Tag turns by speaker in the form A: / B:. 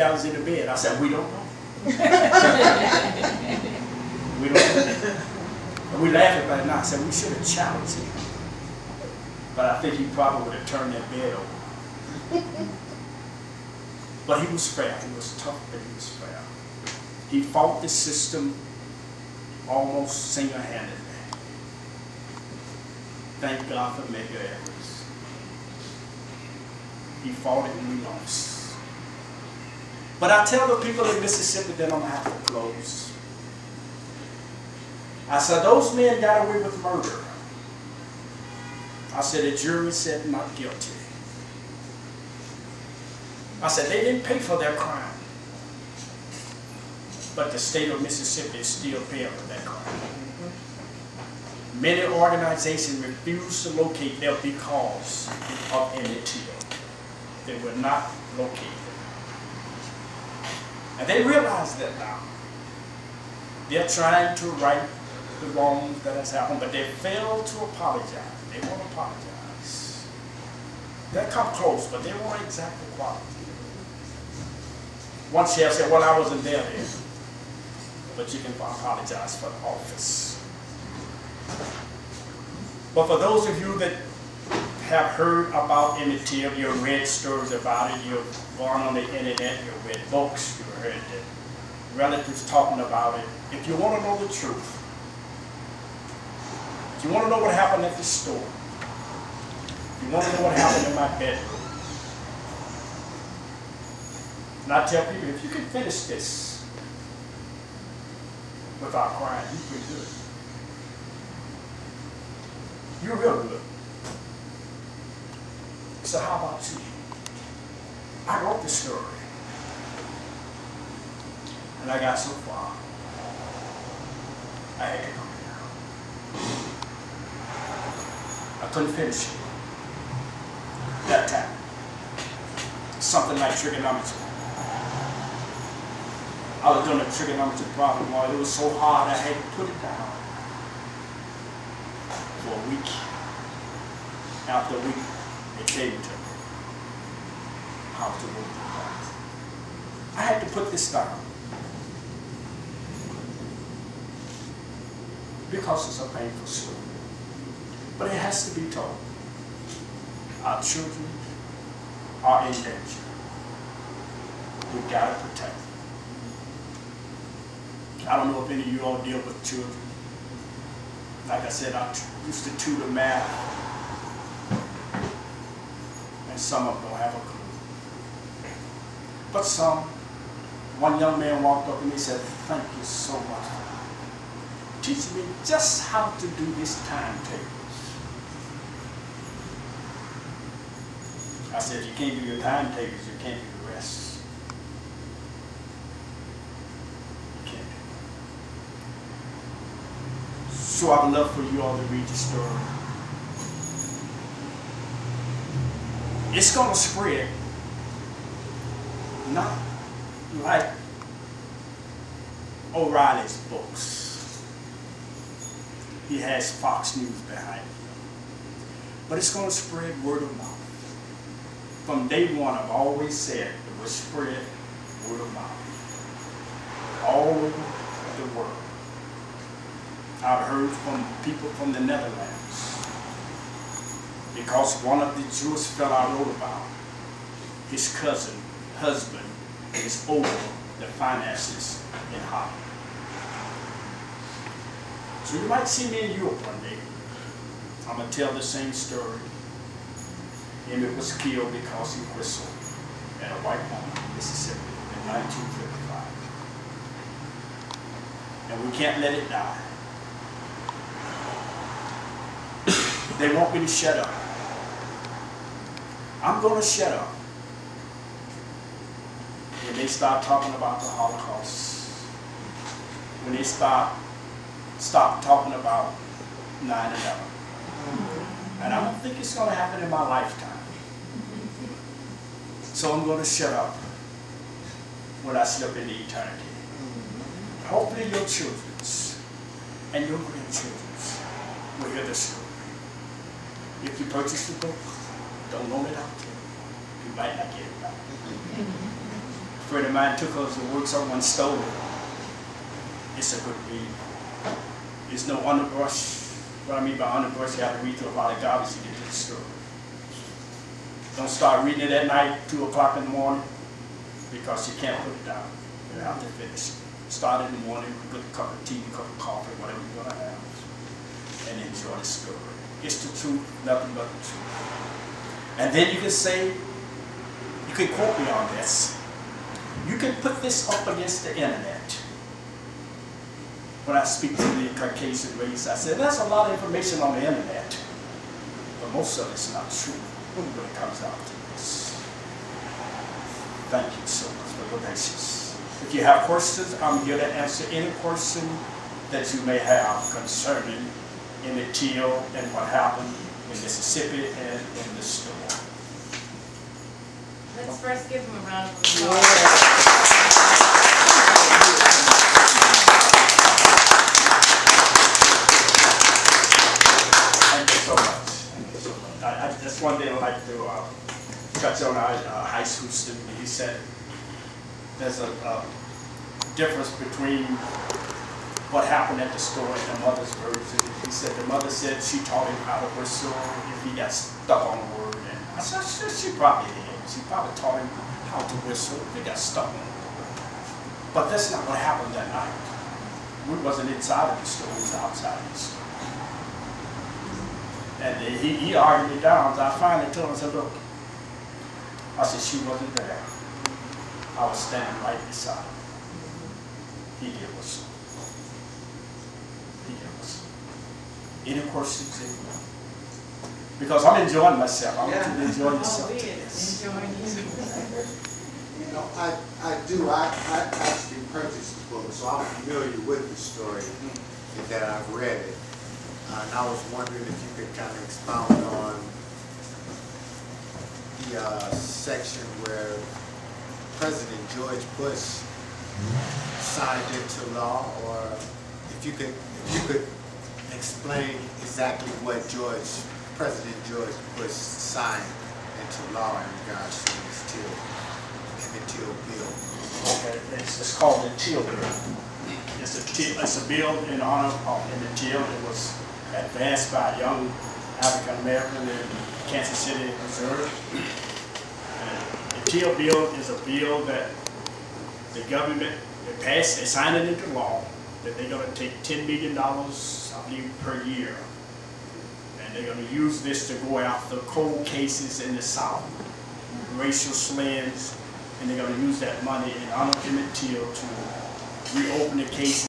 A: got us in the bed? I said, we don't know. We don't know. And we laughed about it now. I said, we should have challenged him. But I think he probably would have turned that bed over. But he was fair. He was tough, but he was fair. He fought the system almost single-handedly. Thank God for Medgar Evers. He fought it and we lost. But I tell the people in Mississippi that I'm going to have to close. I said, those men got away with murder. I said, the jury said not guilty. I said, they didn't pay for their crime. But the state of Mississippi is still paying for that crime. Many organizations refuse to locate them because of Emmitt. They were not located. And they realize that now. They're trying to right the wrongs that has happened, but they fail to apologize. They won't apologize. They come close, but they won't exact equality. One sheriff said, well, I wasn't there then. But you can apologize for the office. But for those of you that have heard about Emmitt Till, you've read stories about it, you've gone on the internet, you've read books, you've heard the relatives talking about it. If you want to know the truth, if you want to know what happened at the store, if you want to know what happened in my bedroom, and I tell people, if you can finish this without crying, you're pretty good. You're real good. So how about you? I wrote the story. And I got so far. I had to come down. I couldn't finish it. That time. Something like trigonometry. I was doing a trigonometry problem while it was so hard I had to put it down. For a week. After a week, it came to me how to work the class. I had to put this down because it's a painful story. But it has to be told. Our children are in danger. We've got to protect them. I don't know if any of you all deal with children. Like I said, I used to tutor math, and some of them don't have a clue. But some, one young man walked up and he said, thank you so much for teaching me just how to do these timetables. I said, you can't do your timetables, you can't do the rest. So I would love for you all to read the story. It's going to spread, not like O'Reilly's books. He has Fox News behind him. But it's going to spread word of mouth. From day one, I've always said it will spread word of mouth. All over the world. I've heard from people from the Netherlands because one of the Jewish fellow I wrote about, his cousin, husband, is over the finances in Holland. So you might see me in Europe one day. I'm going to tell the same story. Emmitt was killed because he whistled at a white woman in Mississippi in 1955. And we can't let it die. They want me to shut up. I'm going to shut up when they start talking about the Holocaust, when they stop talking about 9/11. And I don't think it's going to happen in my lifetime. So I'm going to shut up when I slip into eternity. Hopefully your children's and your grandchildren's will hear the story. If you purchase the book, don't loan it out to them. You might not get it back. friend of mine took us to work, someone stole it. It's a good read. There's no underbrush. What I mean by underbrush, you have to read through a lot of garbage to get to the story. Don't start reading it at night, 2 o'clock in the morning, because you can't put it down. You have to finish it. Start in the morning with a cup of tea, a cup of coffee, whatever you're going to have, and enjoy the story. It's the truth, nothing but the truth. And then you can say, you can quote me on this. You can put this up against the internet. When I speak to the Caucasian race, I said, there's a lot of information on the internet, but most of it's not true when it comes out to this. Thank you so much for your patience. If you have questions, I'm here to answer any question that you may have concerning Emmitt Till and what happened in Mississippi and in the store.
B: Let's first give him a round of applause.
A: That's one thing I'd like to touch on. Our high school student, he said there's a difference between what happened at the store and the mother's version. He said the mother said she taught him how to whistle if he got stuck on a word. And I said, she probably did. She probably taught him how to whistle if he got stuck on a word. But that's not what happened that night. We wasn't inside of the store, we was outside of the store. And he argued me down. So I finally told him, I said, look, I said, she wasn't there. I was standing right beside her. He did whistle. He did whistle. Any questions? Because I'm enjoying myself. I want you to enjoy yourself.
B: Enjoying you.
C: You know, I do. I actually purchased the book, so I'm familiar with the story that I've read it. And I was wondering if you could kind of expound on the section where President George Bush signed into law, or if you could explain exactly what President George Bush signed into law in regards to this Emmitt Till bill.
A: Okay, it's called the Till bill. It's a bill in honor of Emmitt Till. It was advanced by a young African American in Kansas City, Missouri. And the Till bill is a bill that the government passed. They signed it into law that they're going to take $10 million, I believe, per year, and they're going to use this to go after cold cases in the South, racial slurs, and they're going to use that money in honor of Emmitt Till to reopen the case.